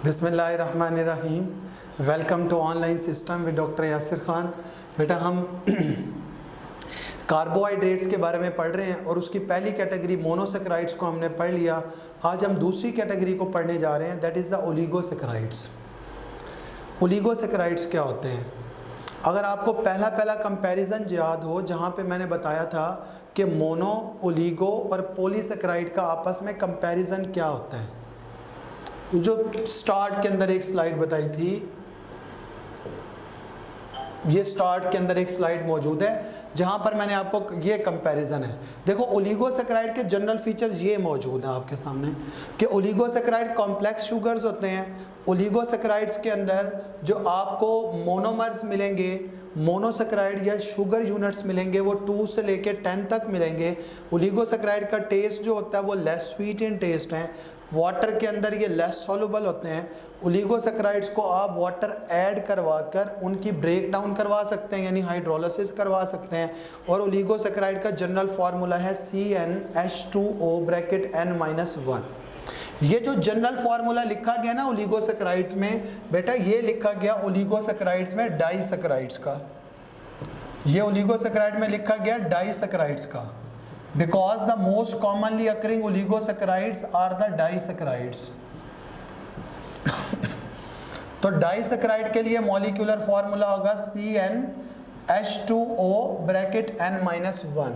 बिस्मिल्लाहिर्रहमानिर्रहीम। Welcome to online system with doctor Yasir Khan. बेटा हम कार्बोहाइड्रेट्स के बारे में पढ़ रहे हैं और उसकी पहली कैटेगरी मोनोसेक्राइड्स को हमने पढ़ लिया। आज हम दूसरी कैटेगरी को पढ़ने जा रहे हैं, that is the oligosaccharides. Oligosaccharides क्या होते हैं? अगर आपको पहला कंपैरिजन याद हो, जहाँ पे मैंने बताया था कि मोनो, ओलिगो और पॉलीसेक्राइड का आपस में कंपैरिजन क्या होता है, जो स्टार्ट के अंदर एक स्लाइड बताई थी, ये स्टार्ट के अंदर एक स्लाइड मौजूद है जहां पर मैंने आपको ये कंपैरिजन है। देखो ओलिगोसेक्राइड के जनरल फीचर्स ये मौजूद हैं आपके सामने कि ओलिगोसेक्राइड कॉम्प्लेक्स शुगर्स होते हैं। ओलिगोसेक्राइड्स के अंदर जो आपको मोनोमर्स मिलेंगे, मोनोसेक्राइड या शुगर यूनिट्स मिलेंगे, वो 2 से लेके 10 तक मिलेंगे। ओलिगोसेक्राइड का टेस्ट जो होता है वो लेस स्वीट इन टेस्ट है, वाटर के अंदर ये लेस सॉल्युबल होते हैं। ओलिगोसेक्राइड्स को आप वाटर ऐड करवा कर उनकी ब्रेक डाउन करवा सकते हैं, यानी हाइड्रोलिसिस करवा सकते हैं। और ओलिगोसेक्राइड का जनरल फार्मूला है CnH2O ब्रैकेट N-1। ये जो जनरल फार्मूला लिखा गया ना ओलिगोसेक्राइड्स में, बेटा ये लिखा गया ओलिगोसेक्राइड्स में डाइसेक्राइड्स का, ये ओलिगोसेक्राइड में लिखा गया डाइसेक्राइड्स का, because the most commonly occurring oligosaccharides are the disaccharides। तो डाइसेक्राइड के लिए मॉलिक्यूलर फार्मूला होगा CnH2O ब्रैकेट N-1।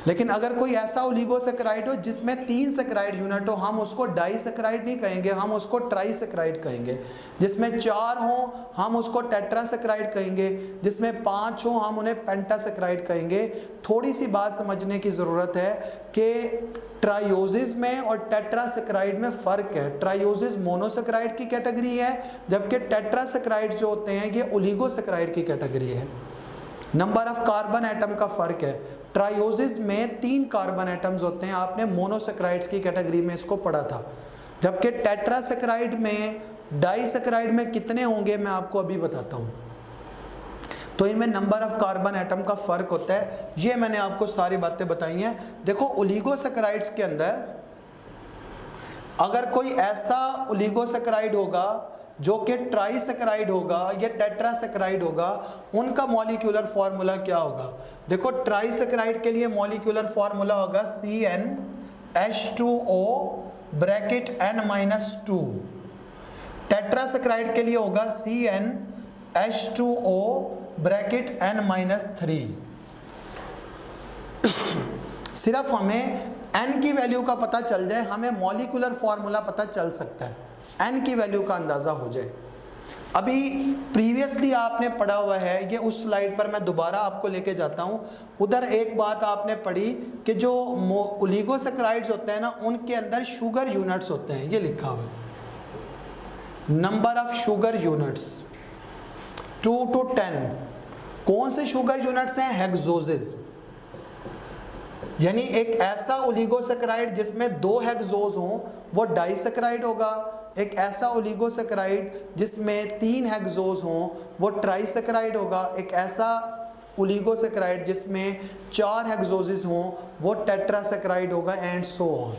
लेकिन अगर कोई ऐसा ओलिगोसेक्राइड हो जिसमें 3 सेक्राइड यूनिट हो, हम उसको डाइसेक्राइड नहीं कहेंगे, हम उसको ट्राइसेक्राइड कहेंगे। जिसमें 4 हो हम उसको टेट्रासेक्राइड कहेंगे, जिसमें 5 हो हम उन्हें पेंटासेक्राइड कहेंगे। थोड़ी सी बात समझने की ज़रूरत है कि ट्रायोसिस में और टेट्रासेक्राइड में फ़र्क है। ट्रायोसिस मोनोसेक्राइड की कैटेगरी है, जबकि टेट्रासेक्राइड जो होते हैं ये ओलिगोसेक्राइड की कैटेगरी है। नंबर ऑफ कार्बन एटम का फ़र्क है। ट्रायोसिस में 3 कार्बन एटम्स होते हैं, आपने मोनोसेक्राइड्स की कैटेगरी में इसको पढ़ा था। जबकि टेट्रासेक्राइड में, डाइसेक्राइड में कितने होंगे मैं आपको अभी बताता हूँ। तो इनमें नंबर ऑफ कार्बन एटम का फ़र्क होता है। ये मैंने आपको सारी बातें बताई हैं। देखो ओलिगोसेक्राइड्स के अंदर अगर कोई ऐसा ओलिगोसेक्राइड होगा जो कि ट्राइसेक्राइड होगा या टेट्रासेक्राइड होगा, उनका मॉलिक्यूलर फार्मूला क्या होगा? देखो ट्राइसेक्राइड के लिए मॉलिक्यूलर फार्मूला होगा CnH2O ब्रैकेट N-2। टेट्रासेक्राइड के लिए होगा CnH2O ब्रैकेट N-3। सिर्फ हमें N की वैल्यू का पता चल जाए, हमें मॉलिक्यूलर फार्मूला पता चल सकता है, N की वैल्यू का अंदाज़ा हो जाए। अभी प्रीवियसली आपने पढ़ा हुआ है, ये उस स्लाइड पर मैं दोबारा आपको लेके जाता हूँ। उधर एक बात आपने पढ़ी कि जो ओलिगोसेक्राइड्स होते हैं ना, उनके अंदर शुगर यूनिट्स होते हैं, ये लिखा हुआ है number of sugar units 2 to 10। कौन से शुगर यूनिट्स हैं? हेक्सोजेस। यानी एक ऐसा ओलिगोसेक्राइड जिसमें 2 हेक्सोज हों वो डाइसेक्राइड होगा। एक ऐसा ओलिगोसेक्राइड जिसमें 3 हेक्सोज हों वो ट्राइसेक्राइड होगा। एक ऐसा ओलिगोसेक्राइड जिसमें 4 हेक्सोजेस हों वो टेट्रासेक्राइड होगा, एंड सो ऑन।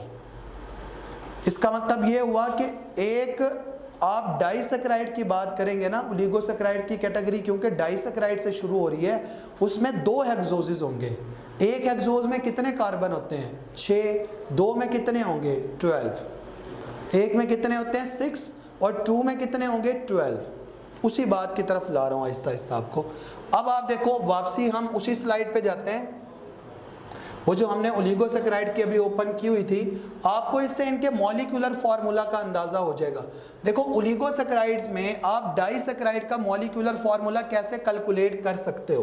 इसका मतलब ये हुआ कि एक आप डाइसेक्राइड की बात करेंगे ना, ओलिगोसेक्राइड की कैटेगरी क्योंकि डाइसेक्राइड से शुरू हो रही है, उसमें 2 हेक्सोजेस होंगे। एक हेक्सोज में कितने कार्बन होते हैं? 6। 2 में कितने होंगे? 12। एक में कितने होते हैं? 6। और 2 में कितने होंगे? 12। उसी बात की तरफ ला रहा हूँ आहिस्ता आहिस्ता आपको। अब आप देखो, वापसी हम उसी स्लाइड पे जाते हैं, वो जो हमने ओलिगोसेक्राइड की अभी ओपन की हुई थी। आपको इससे इनके मॉलिक्यूलर फार्मूला का अंदाज़ा हो जाएगा। देखो ओलिगोसेक्राइड्स में आप डाइसेक्राइड का मॉलिक्यूलर फार्मूला कैसे कैलकुलेट कर सकते हो,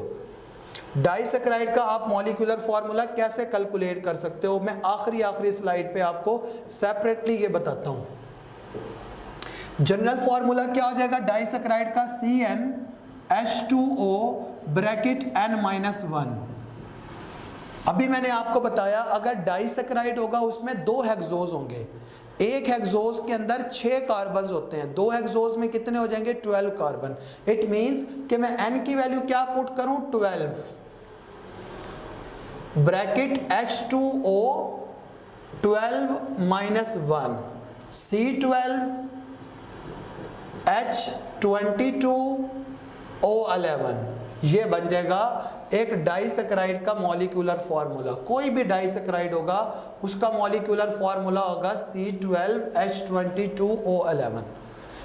डाइसेक्राइड का आप मॉलिक्यूलर फार्मूला कैसे कैलकुलेट कर सकते हो, मैं आखिरी स्लाइड पे आपको सेपरेटली ये बताता हूँ। जनरल फार्मूला क्या हो जाएगा डाइसेक्राइड का? CnH2O bracket N-1। अभी मैंने आपको बताया अगर डाइसेक्राइड होगा उसमें 2 हेक्सोज होंगे। एक हेक्सोज के अंदर 6 कार्बन होते हैं, 2 हेक्सोज में कितने हो जाएंगे? 12 कार्बन। इट मीन्स कि मैं N की वैल्यू क्या पुट करूं? 12 ब्रैकेट H2O 12 - 1 C12H22O11, ये बन जाएगा एक डाइसैकेराइड का मॉलिक्यूलर फार्मूला। कोई भी डाइसैकेराइड होगा उसका मॉलिक्यूलर फार्मूला होगा C12H22O11।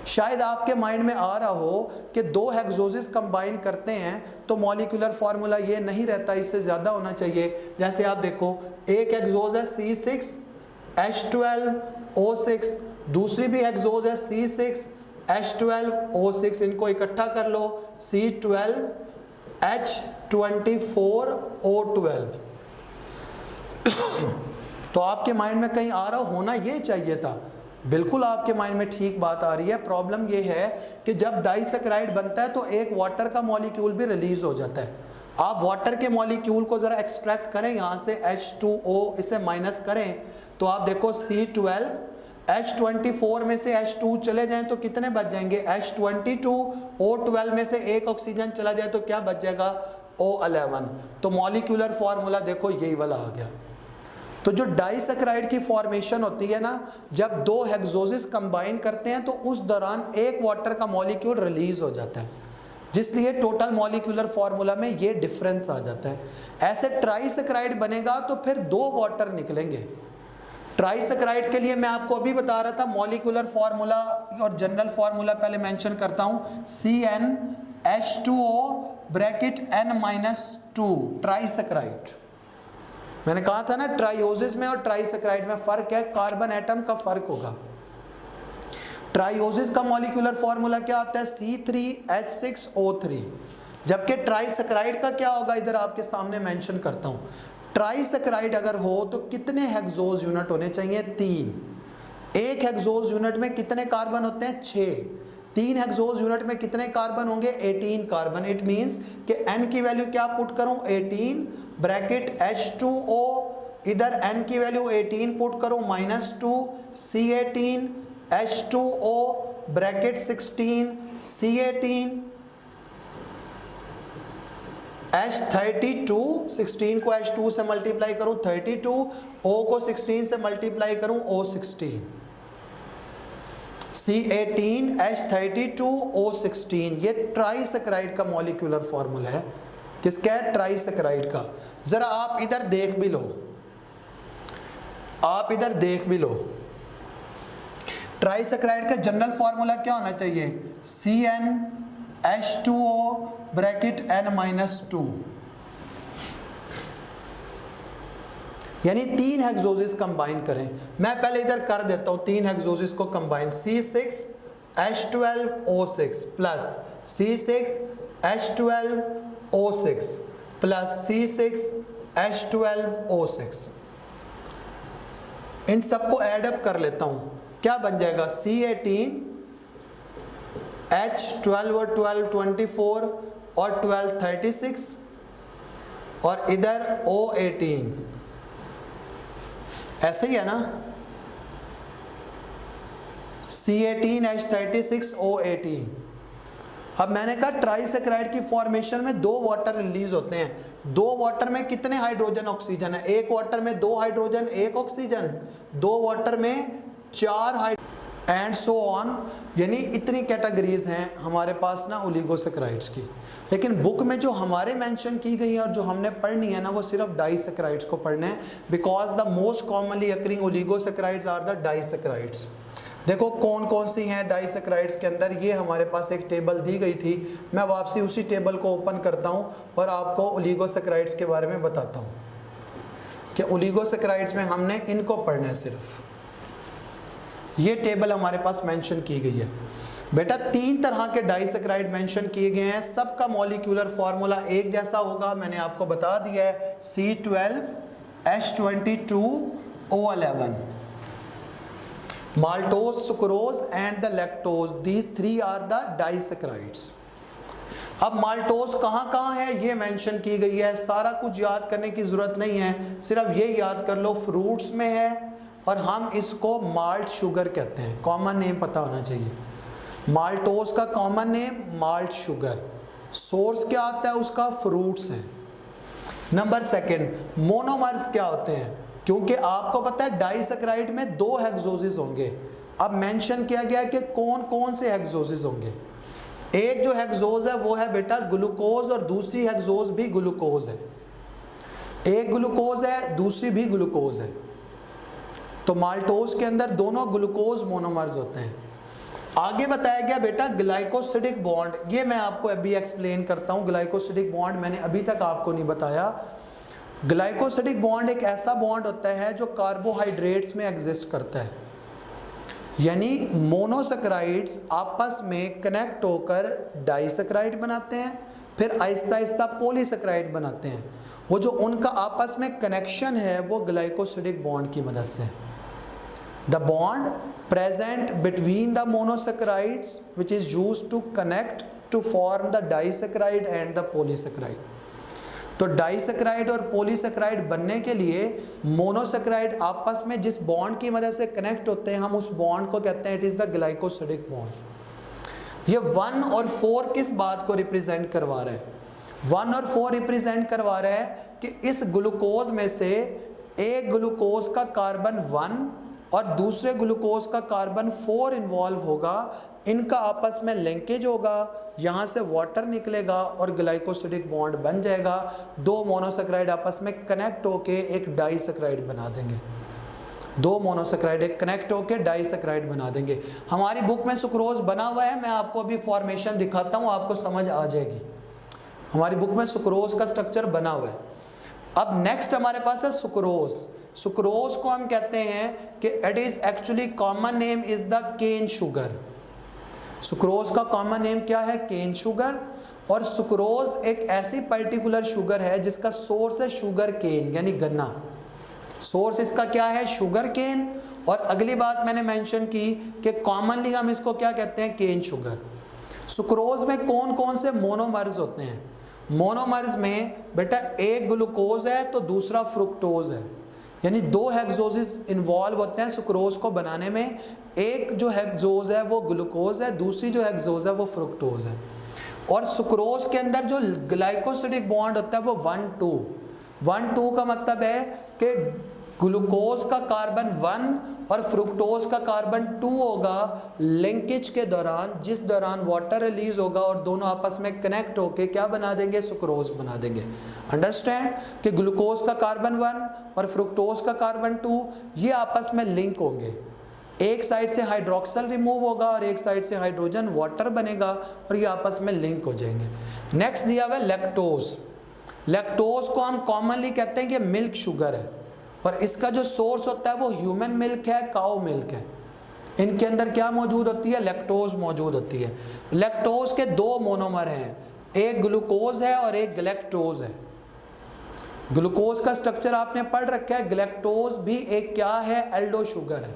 शायद आपके माइंड में आ रहा हो कि दो हेक्सोसिस कंबाइन करते हैं तो मॉलिक्यूलर फार्मूला ये नहीं रहता, इससे ज़्यादा होना चाहिए। जैसे आप देखो, एक हेक्सोस है C6H12O6, दूसरी भी हेक्सोस है C6H12O6, इनको इकट्ठा कर लो C12H24O12। तो आपके माइंड में कहीं आ रहा होना ये चाहिए था, बिल्कुल आपके माइंड में ठीक बात आ रही है। प्रॉब्लम ये है कि जब डाइसैकेराइड बनता है तो एक वाटर का मॉलिक्यूल भी रिलीज हो जाता है। आप वाटर के मॉलिक्यूल को ज़रा एक्सट्रैक्ट करें यहाँ से, H2O इसे माइनस करें तो आप देखो C12H24 में से H2 चले जाएं तो कितने बच जाएंगे, H22O12 में से एक ऑक्सीजन चला जाए तो क्या बच जाएगा, O11। तो मॉलिक्यूलर फार्मूला देखो यही वाला आ गया। तो जो डाइसैकेराइड की फॉर्मेशन होती है ना, जब दो हेक्सोसिस कंबाइन करते हैं तो उस दौरान एक वाटर का मॉलिक्यूल रिलीज हो जाता है, जिसलिए टोटल मॉलिक्यूलर फार्मूला में ये डिफरेंस आ जाता है। ऐसे ट्राइसैकेराइड बनेगा तो फिर दो वाटर निकलेंगे। ट्राइसैकेराइड के लिए मैं आपको अभी बता रहा था मॉलिक्यूलर फार्मूला और जनरल फार्मूला पहले मेंशन करता हूं, CnH2O(N-2) ट्राइसैकेराइड। मैंने कहा था ना ट्राइओसिस में और ट्राइसैकेराइड में फर्क है, कार्बन एटम का फर्क होगा। ट्राइओसिस का मॉलिक्यूलर फार्मूला क्या आता है, C3H6O3, जबकि ट्राइसैकेराइड का क्या होगा इधर आपके सामने मेंशन करता हूं। ट्राइसैकेराइड अगर हो तो कितने हेक्सोस यूनिट होने चाहिए, 3। एक हेक्सोस यूनिट में कितने कार्बन होते हैं, 6। 3 हेक्सोस यूनिट में कितने कार्बन होंगे, 18 कार्बन। इट मींस कि n की वैल्यू क्या पुट करूं, 18 ब्रैकेट H2O, इधर n की वैल्यू 18 पुट करूं -2 C18 H2O bracket 16 C18 H32, 16 को H2 से मल्टीप्लाई करूं 32, O को 16 से मल्टीप्लाई करूं O16, C18 H32 O16। ये ट्राइसैकेराइड का मॉलिक्यूलर फार्मूला है। किसका है, ट्राइसैकेराइड का। जरा आप इधर देख भी लो, आप इधर देख भी लो, ट्राइसैकेराइड का जनरल फार्मूला क्या होना चाहिए, CnH2O ब्रैकेट N-2, यानी 3 हेक्सोसिस कंबाइन करें। मैं पहले इधर कर देता हूं 3 हेक्सोसिस को combine, C6H12O6 plus C6H12O6 plus C6H12O6, इन सबको एडअप कर लेता हूं, क्या बन जाएगा, C18 H12 और 12 24 और 12 36 और इधर O18, ऐसे ही है ना, C18 H36 O18। अब मैंने कहा ट्राइसैकेराइड की फॉर्मेशन में 2 वाटर रिलीज होते हैं। 2 वाटर में कितने हाइड्रोजन ऑक्सीजन है, एक वाटर में 2 हाइड्रोजन 1 ऑक्सीजन, 2 वाटर में 4 हाइड्रोजन एंड सो ऑन। यानी इतनी कैटेगरीज हैं हमारे पास ना ओलिगोसैकेराइड्स की। लेकिन बुक में जो हमारे मेंशन की गई है और जो हमने पढ़नी है ना, वो सिर्फ डाइसैकेराइड्स को पढ़ना है, because the most commonly occurring oligosaccharides are the disaccharides. देखो कौन कौन सी हैं डाइसैकेराइड्स के अंदर, ये हमारे पास एक टेबल दी गई थी, मैं वापसी उसी टेबल को ओपन करता हूँ और आपको ओलिगोसैकेराइड्स के बारे में बताता हूँ कि ओलिगोसैकेराइड्स में हमने इनको पढ़ना है सिर्फ। ये टेबल हमारे पास मेंशन की गई है बेटा। 3 तरह के डाइसैकेराइड मेंशन किए गए हैं, सबका मॉलिक्यूलर फार्मूला एक जैसा होगा, मैंने आपको बता दिया है, C12H22O11। Maltose, sucrose and the lactose, these 3 are the disaccharides. अब माल्टोज कहाँ है ये मेंशन की गई है, सारा कुछ याद करने की जरूरत नहीं है, सिर्फ ये याद कर लो फ्रूट्स में है और हम इसको माल्ट शुगर कहते हैं, कॉमन नेम पता होना चाहिए। माल्टोज का common name malt sugar, source क्या आता है उसका, फ्रूट्स हैं। नंबर 2, मोनोमर्स क्या होते हैं, क्योंकि आपको पता है डाइसैकेराइड में 2 हेक्सोसिस होंगे, अब मेंशन किया गया कि कौन कौन से हेक्सोजेस होंगे। एक जो हेक्सोज है वो है बेटा ग्लूकोज और दूसरी हेक्सोज भी ग्लूकोज है। एक ग्लूकोज है दूसरी भी ग्लूकोज है। तो माल्टोज के अंदर दोनों ग्लूकोज मोनोमर्स होते हैं। आगे बताया गया बेटा ग्लाइकोसिडिक बॉन्ड, ये मैं आपको अभी एक्सप्लेन करता हूँ। ग्लाइकोसिडिक बॉन्ड मैंने अभी तक आपको नहीं बताया। ग्लाइकोसिडिक बॉन्ड एक ऐसा बॉन्ड होता है जो कार्बोहाइड्रेट्स में एग्जिस्ट करता है, यानी मोनोसेकेराइड्स आपस में कनेक्ट होकर डाइसेकेराइड बनाते हैं, फिर आहिस्ता आहिस्ता पॉलीसेकेराइड बनाते हैं। वो जो उनका आपस में कनेक्शन है वो ग्लाइकोसिडिक बॉन्ड की मदद से। The bond present between the monosaccharides which is used to connect to form the disaccharide and the polysaccharide। तो डाइसेक्राइड और पॉलीसेक्राइड बनने के लिए मोनोसेक्राइड आपस में जिस बॉन्ड की मदद से कनेक्ट होते हैं हम उस बॉन्ड को कहते हैं it is the glycosidic bond. ये 1 और 4 किस बात को रिप्रेजेंट करवा रहा है? 1 और 4 रिप्रेजेंट करवा रहा है कि इस ग्लूकोज में से एक ग्लूकोज का कार्बन 1 और दूसरे ग्लूकोज का कार्बन 4 इन्वॉल्व होगा, इनका आपस में लिंकेज होगा, यहाँ से वाटर निकलेगा और ग्लाइकोसिडिक बॉन्ड बन जाएगा। दो मोनोसेक्राइड आपस में कनेक्ट होके एक डाइसेक्राइड बना देंगे। दो मोनोसेक्राइड एक कनेक्ट होके डाइसेक्राइड बना देंगे। हमारी बुक में सुक्रोज बना हुआ है, मैं आपको अभी फॉर्मेशन दिखाता हूँ, आपको समझ आ जाएगी। हमारी बुक में सुक्रोज का स्ट्रक्चर बना हुआ है। अब नेक्स्ट हमारे पास है सुक्रोज। सुक्रोज को हम कहते हैं कि it is actually common name is the cane sugar. Sucrose का कॉमन नेम क्या है? Cane sugar. और सुक्रोज एक ऐसी पर्टिकुलर शुगर है जिसका सोर्स है शुगर केन यानी गन्ना। सोर्स इसका क्या है? Sugar cane. और अगली बात मैंने मेंशन की कि कॉमनली हम इसको क्या कहते हैं? केन शुगर। सुक्रोज में कौन कौन से मोनोमर्स होते हैं? मोनोमर्स में बेटा एक ग्लूकोज है तो दूसरा फ्रुक्टोज है, यानी दो हेक्सोजेस इन्वॉल्व होते हैं सुक्रोज को बनाने में। एक जो हेक्सोज है वो ग्लूकोज है, दूसरी जो हेक्सोज है वो फ्रुक्टोज है। और सुक्रोज के अंदर जो ग्लाइकोसिडिक बॉन्ड होता है वो 1,2 का मतलब है कि ग्लूकोज का कार्बन 1 और फ्रुक्टोज का कार्बन 2 होगा लिंकेज के दौरान, जिस दौरान वाटर रिलीज होगा और दोनों आपस में कनेक्ट होके क्या बना देंगे? सुक्रोज बना देंगे। अंडरस्टैंड कि ग्लूकोज का कार्बन 1 और फ्रुक्टोज का कार्बन 2 ये आपस में लिंक होंगे। एक साइड से हाइड्रोक्सल रिमूव होगा और एक साइड से हाइड्रोजन वाटर बनेगा और ये आपस में लिंक हो जाएंगे। नेक्स्ट दिया हुआ है लैक्टोज। लैक्टोज को हम कॉमनली कहते हैं कि मिल्क शुगर है और इसका जो सोर्स होता है वो ह्यूमन मिल्क है, काऊ मिल्क है। इनके अंदर क्या मौजूद होती है? लैक्टोज मौजूद होती है। लैक्टोज के दो मोनोमर हैं, एक ग्लूकोज है और एक गैलेक्टोज है। ग्लूकोज का स्ट्रक्चर आपने पढ़ रखा है, गैलेक्टोज भी एक क्या है? एल्डो शुगर है।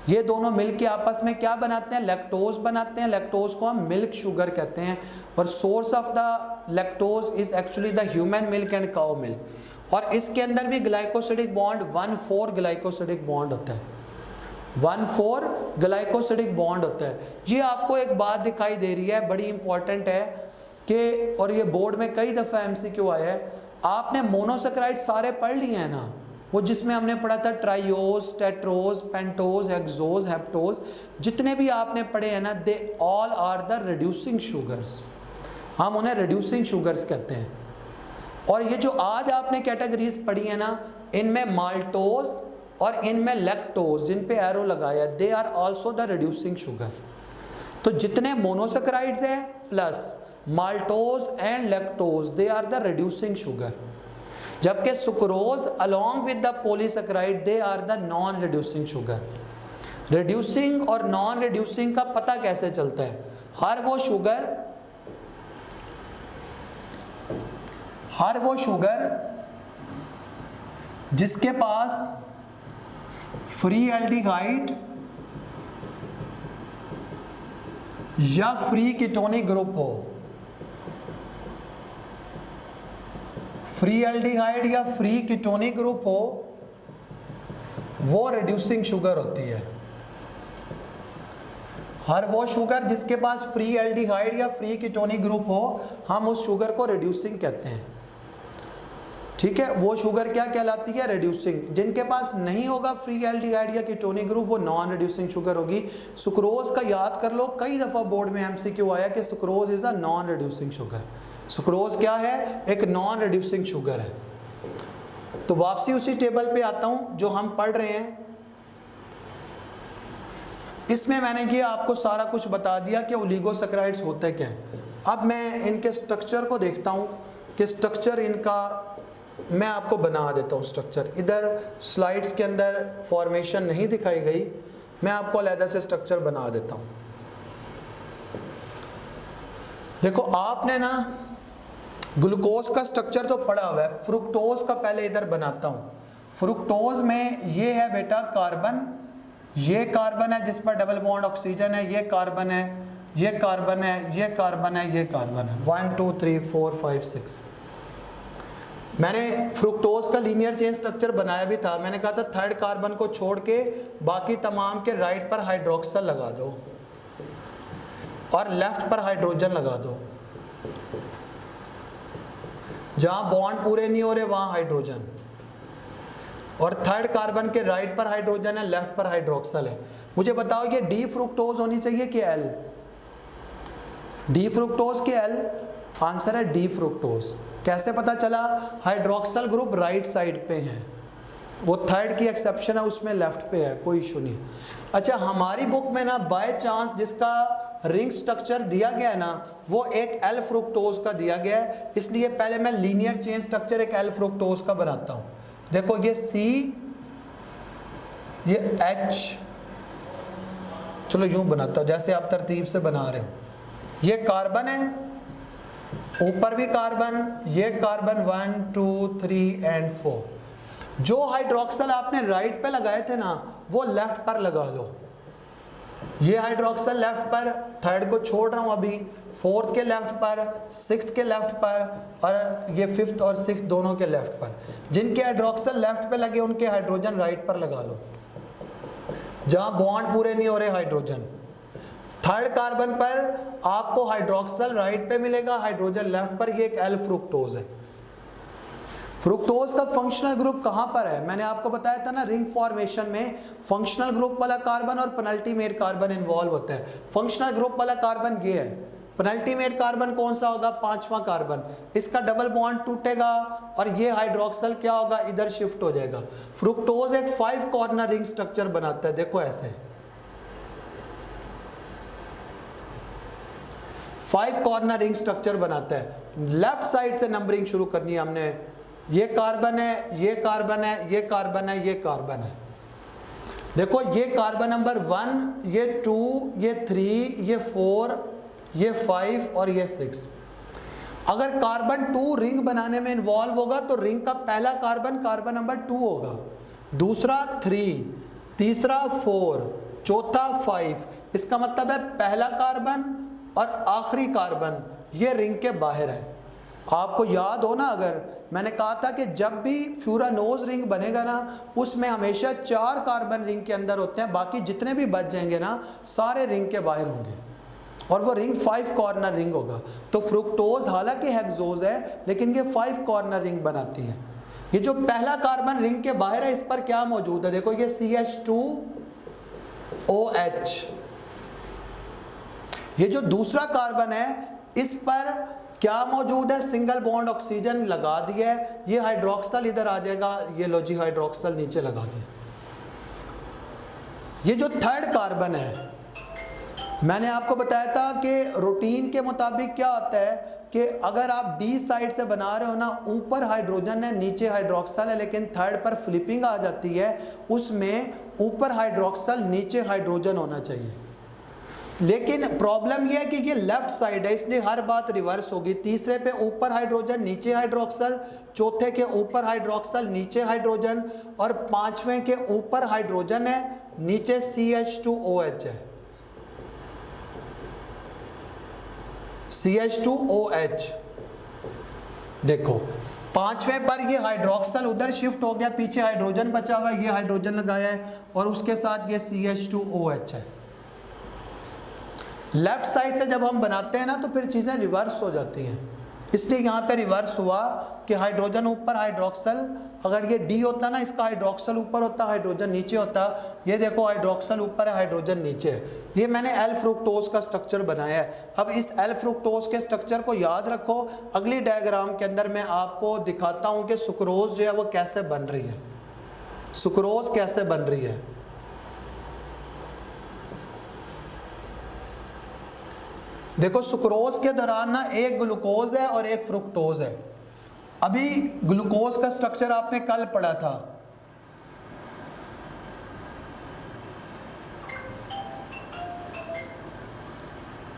ये दोनों मिलके आपस में क्या बनाते हैं? लैक्टोज बनाते हैं। लैक्टोज को हम मिल्क शुगर कहते हैं और source of the lactose is actually the human milk and cow milk. और इसके अंदर भी ग्लाइकोसिडिक बॉन्ड 1,4 ग्लाइकोसिडिक बॉन्ड होता है। 1,4 ग्लाइकोसिडिक बॉन्ड होता है। ये आपको एक बात दिखाई दे रही है, बड़ी इंपॉर्टेंट है कि, और ये बोर्ड में कई दफ़ा MCQ आया है, आपने मोनोसेक्राइड सारे पढ़ लिए हैं ना, वो जिसमें हमने पढ़ा था triose, tetrose, pentose, hexose, heptose, जितने भी आपने पढ़े हैं ना, they all are the reducing sugars. हम उन्हें रिड्यूसिंग शुगर्स कहते हैं। और ये जो आज आपने कैटेगरीज पढ़ी है ना, इनमें माल्टोज और इनमें लैक्टोज, जिन पे एरो लगाया, they are also the reducing sugar. तो जितने मोनोसेक्राइड्स हैं plus maltose and lactose, they are the reducing sugar. जबकि sucrose along with the polysaccharide they are the non reducing sugar. Reducing और non reducing का पता कैसे चलता है? हर वो शुगर जिसके पास फ्री एल्डिहाइड या फ्री कीटोनिक ग्रुप हो, फ्री एल्डिहाइड या फ्री कीटोनिक ग्रुप हो, वो रिड्यूसिंग शुगर होती है। हर वो शुगर जिसके पास फ्री एल्डिहाइड या फ्री कीटोनिक ग्रुप हो, हम उस शुगर को रिड्यूसिंग कहते हैं। ठीक है, वो शुगर क्या कहलाती है, रिड्यूसिंग। जिनके पास नहीं होगा फ्री एल्डिहाइड या कीटोनिक ग्रुप वो नॉन रिड्यूसिंग शुगर होगी। सुक्रोज का याद कर लो, कई दफ़ा बोर्ड में एमसीक्यू आया कि sucrose is a non reducing sugar. Sucrose क्या है, एक नॉन रिड्यूसिंग शुगर है। तो वापसी उसी टेबल पे आता हूँ जो हम पढ़ रहे हैं। इसमें मैंने ये आपको सारा कुछ बता दिया कि ओलिगोसैकेराइड्स होते क्या हैं। अब मैं इनके स्ट्रक्चर को देखता हूँ कि स्ट्रक्चर इनका मैं आपको बना देता हूँ। स्ट्रक्चर इधर स्लाइड्स के अंदर फॉर्मेशन नहीं दिखाई गई, मैं आपको अलग से स्ट्रक्चर बना देता हूँ। देखो आपने ना ग्लूकोज का स्ट्रक्चर तो पढ़ा हुआ है, फ्रुक्टोज का पहले इधर बनाता हूँ। फ्रुक्टोज में ये है बेटा कार्बन, ये कार्बन है जिस पर डबल बॉन्ड ऑक्सीजन है, ये कार्बन है, ये कार्बन है, ये कार्बन है, ये कार्बन है। 1 2 3 4 5 6। मैंने फ्रुक्टोज का लीनियर चेन स्ट्रक्चर बनाया भी था। मैंने कहा था थर्ड कार्बन को छोड़ के बाकी तमाम के राइट पर हाइड्रोक्सल लगा दो और लेफ्ट पर हाइड्रोजन लगा दो। जहां बॉन्ड पूरे नहीं हो रहे वहां हाइड्रोजन, और थर्ड कार्बन के राइट पर हाइड्रोजन है, लेफ्ट पर हाइड्रोक्सल है। मुझे बताओ ये डी फ्रुक्टोज होनी चाहिए कि एल? डी फ्रुक्टोज के एल? आंसर है डी फ्रुक्टोज। कैसे पता चला? हाइड्रोक्सल ग्रुप राइट साइड पे है, वो थर्ड की एक्सेप्शन है, उसमें लेफ्ट पे है, कोई इशू नहीं। अच्छा हमारी बुक में ना बाय चांस जिसका रिंग स्ट्रक्चर दिया गया है ना वो एक एल फ्रुक्टोज का दिया गया है, इसलिए पहले मैं लीनियर चेन स्ट्रक्चर एक एल फ्रुक्टोज का बनाता हूँ। देखो ये सी, ये एच, चलो यूं बनाता हूँ जैसे आप तरतीब से बना रहे हो। ये कार्बन है, ऊपर भी कार्बन, ये कार्बन 1 2 3 एंड 4। जो हाइड्रोक्सल आपने राइट पे लगाए थे ना वो लेफ्ट पर लगा लो। ये हाइड्रोक्सल लेफ्ट पर, थर्ड को छोड़ रहा हूं अभी, फोर्थ के लेफ्ट पर, सिक्स्थ के लेफ्ट पर, और ये फिफ्थ और सिक्स्थ दोनों के लेफ्ट पर। जिनके हाइड्रोक्सल लेफ्ट पे लगे उनके हाइड्रोजन राइट पर लगा लो, जहां बॉन्ड पूरे नहीं हो रहे हाइड्रोजन। थर्ड कार्बन पर आपको हाइड्रोक्सल राइट पे मिलेगा, हाइड्रोजन लेफ्ट पर। ये एक एल फ्रुक्टोज है। फ्रुक्टोज का फंक्शनल ग्रुप कहाँ पर है? मैंने आपको बताया था ना रिंग फॉर्मेशन में फंक्शनल ग्रुप वाला कार्बन और पेनल्टीमेट कार्बन इन्वॉल्व होते हैं। फंक्शनल ग्रुप वाला कार्बन ये है, पेनल्टीमेट कार्बन कौन सा होगा? 5वां कार्बन। इसका डबल बॉन्ड टूटेगा और ये हाइड्रोक्सल क्या होगा? इधर शिफ्ट हो जाएगा। फ्रुक्टोज एक 5 कॉर्नर रिंग स्ट्रक्चर बनाता है, देखो ऐसे 5 कॉर्नर रिंग स्ट्रक्चर बनाता है। लेफ्ट साइड से नंबरिंग शुरू करनी है हमने। ये कार्बन है, ये कार्बन है, ये कार्बन है, ये कार्बन है। देखो ये कार्बन नंबर 1, ये 2, ये 3, ये 4, ये 5 और ये 6। अगर कार्बन 2 रिंग बनाने में इन्वॉल्व होगा तो रिंग का पहला कार्बन कार्बन नंबर 2 होगा, दूसरा 3, तीसरा 4, चौथा 5। इसका मतलब है पहला कार्बन और आखिरी कार्बन ये रिंग के बाहर है। आपको याद हो ना, अगर मैंने कहा था कि जब भी फ्यूरानोज रिंग बनेगा ना उसमें हमेशा 4 कार्बन रिंग के अंदर होते हैं, बाकी जितने भी बच जाएंगे ना सारे रिंग के बाहर होंगे और वो रिंग 5 कॉर्नर रिंग होगा। तो फ्रुक्टोज हालांकि हेक्सोज है लेकिन ये 5 कॉर्नर रिंग बनाती है। ये जो पहला कार्बन रिंग के बाहर है इस पर क्या मौजूद है? देखो ये CH2OH। ये जो दूसरा कार्बन है इस पर क्या मौजूद है? सिंगल बॉन्ड ऑक्सीजन लगा दिया है। ये हाइड्रोक्सल इधर आ जाएगा, ये लो जी हाइड्रोक्सल नीचे लगा दिया। ये जो थर्ड कार्बन है मैंने आपको बताया था कि रूटीन के मुताबिक क्या होता है कि अगर आप डी साइड से बना रहे हो ना, ऊपर हाइड्रोजन है नीचे हाइड्रोक्सल है, लेकिन थर्ड पर फ्लिपिंग आ जाती है, उसमें ऊपर हाइड्रोक्सल नीचे हाइड्रोजन होना चाहिए। लेकिन प्रॉब्लम यह है कि ये लेफ्ट साइड है इसलिए हर बात रिवर्स होगी। तीसरे पे ऊपर हाइड्रोजन नीचे हाइड्रोक्सल, चौथे के ऊपर हाइड्रोक्सल नीचे हाइड्रोजन, और 5वें के ऊपर हाइड्रोजन है नीचे CH2OH है, CH2OH। देखो 5वें पर ये हाइड्रोक्सल उधर शिफ्ट हो गया, पीछे हाइड्रोजन बचा हुआ, ये हाइड्रोजन लगाया है और उसके साथ ये CH2OH है। लेफ्ट साइड से जब हम बनाते हैं ना तो फिर चीज़ें रिवर्स हो जाती हैं। इसलिए यहाँ पे रिवर्स हुआ कि हाइड्रोजन ऊपर हाइड्रोक्सल, अगर ये डी होता ना, इसका हाइड्रोक्सल ऊपर होता हाइड्रोजन नीचे होता। ये देखो हाइड्रोक्सल ऊपर है हाइड्रोजन नीचे है। ये मैंने एल फ्रुक्टोज का स्ट्रक्चर बनाया है। अब इस एल फ्रुक्टोज के स्ट्रक्चर को याद रखो। अगली डायग्राम के अंदर मैं आपको दिखाता हूँ कि सुक्रोज जो है वो कैसे बन रही है, सुक्रोज कैसे बन रही है। देखो सुक्रोज के दौरान ना एक ग्लूकोज है और एक फ्रुक्टोज है। अभी ग्लूकोज का स्ट्रक्चर आपने कल पढ़ा था।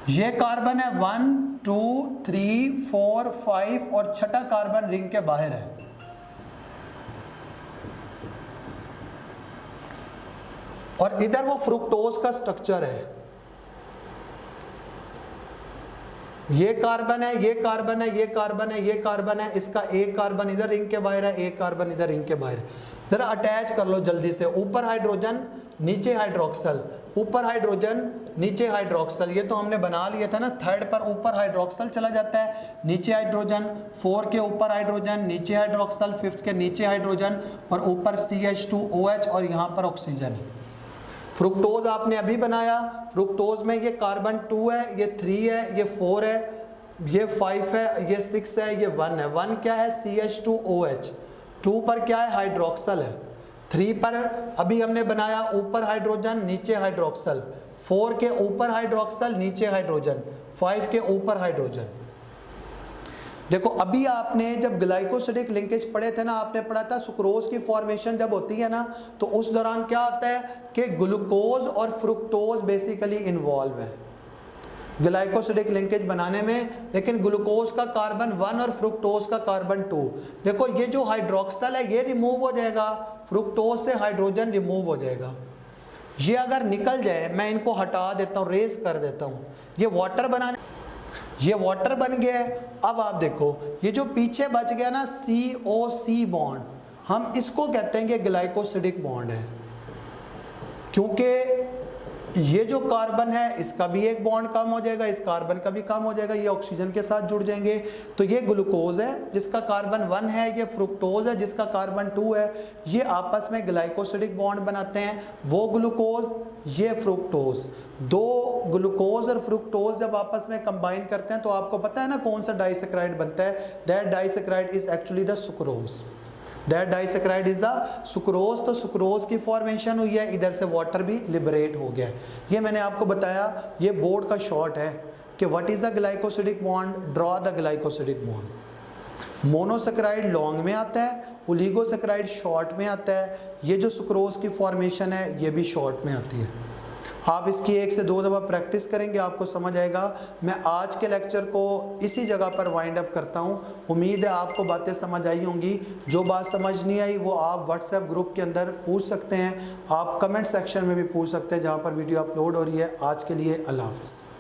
ये कार्बन है 1 2 3 4 5 और छठा कार्बन रिंग के बाहर है। और इधर वो फ्रुक्टोज का स्ट्रक्चर है। ये कार्बन है, ये कार्बन है, ये कार्बन है, ये कार्बन है। इसका एक कार्बन इधर रिंग के बाहर है, एक कार्बन इधर रिंग के बाहर है। जरा अटैच कर लो जल्दी से। ऊपर हाइड्रोजन नीचे हाइड्रोक्सल, ऊपर हाइड्रोजन नीचे हाइड्रोक्सल। ये तो हमने बना लिया था ना। थर्ड पर ऊपर हाइड्रोक्सल चला जाता है, नीचे हाइड्रोजन। 4 के ऊपर हाइड्रोजन नीचे हाइड्रोक्सल, 5th के नीचे हाइड्रोजन और ऊपर CH2OH और यहाँ पर ऑक्सीजन है। फ्रुक्टोज आपने अभी बनाया। फ्रुक्टोज में ये कार्बन 2 है, ये 3 है, ये 4 है, ये 5 है, ये 6 है, ये 1 है। 1 क्या है? CH2OH। 2 पर क्या है? हाइड्रोक्सल है। 3 पर अभी हमने बनाया ऊपर हाइड्रोजन नीचे हाइड्रोक्सल। 4 के ऊपर हाइड्रोक्सल नीचे हाइड्रोजन। 5 के ऊपर हाइड्रोजन। देखो अभी आपने जब ग्लाइकोसिडिक लिंकेज पढ़े थे ना, आपने पढ़ा था सुक्रोज की फॉर्मेशन जब होती है ना, तो उस दौरान क्या होता है कि ग्लूकोज और फ्रुक्टोज बेसिकली इन्वॉल्व है ग्लाइकोसिडिक लिंकेज बनाने में। लेकिन ग्लूकोज का कार्बन 1 और फ्रुक्टोज का कार्बन 2। देखो ये जो हाइड्रोक्सल है ये रिमूव हो जाएगा, फ्रुक्टोज से हाइड्रोजन रिमूव हो जाएगा। ये अगर निकल जाए, मैं इनको हटा देता हूँ, रेस कर देता हूँ, ये वाटर बनाने, ये वाटर बन गया है। अब आप देखो ये जो पीछे बच गया ना COC बॉन्ड, हम इसको कहते हैं कि ग्लाइकोसिडिक बॉन्ड है। क्योंकि ये जो कार्बन है इसका भी एक बॉन्ड कम हो जाएगा, इस कार्बन का भी कम हो जाएगा, ये ऑक्सीजन के साथ जुड़ जाएंगे। तो ये ग्लूकोज है जिसका कार्बन 1 है, ये फ्रुक्टोज है जिसका कार्बन 2 है। ये आपस में ग्लाइकोसिडिक बॉन्ड बनाते हैं। वो ग्लूकोज, ये फ्रुक्टोज, दो ग्लूकोज और फ्रुक्टोज जब आपस में कंबाइन करते हैं तो आपको पता है ना कौन सा डाइसैकेराइड बनता है। That disaccharide is actually the sucrose. That disaccharide is the sucrose. तो सुक्रोज की फॉर्मेशन हुई है, इधर से वाटर भी लिबरेट हो गया। ये मैंने आपको बताया, ये बोर्ड का शॉर्ट है कि what is the glycosidic bond, draw the glycosidic bond. Monosaccharide long में आता है, ओलिगोसैकेराइड शॉर्ट में आता है। ये जो सुक्रोज की फॉर्मेशन है ये भी शॉर्ट में आती है। आप इसकी 1 से 2 दफ़ा प्रैक्टिस करेंगे, आपको समझ आएगा। मैं आज के लेक्चर को इसी जगह पर वाइंड अप करता हूँ। उम्मीद है आपको बातें समझ आई होंगी। जो बात समझ नहीं आई वो आप व्हाट्सएप ग्रुप के अंदर पूछ सकते हैं, आप कमेंट सेक्शन में भी पूछ सकते हैं जहाँ पर वीडियो अपलोड हो रही है। आज के लिए अल्लाह हाफ़िज़।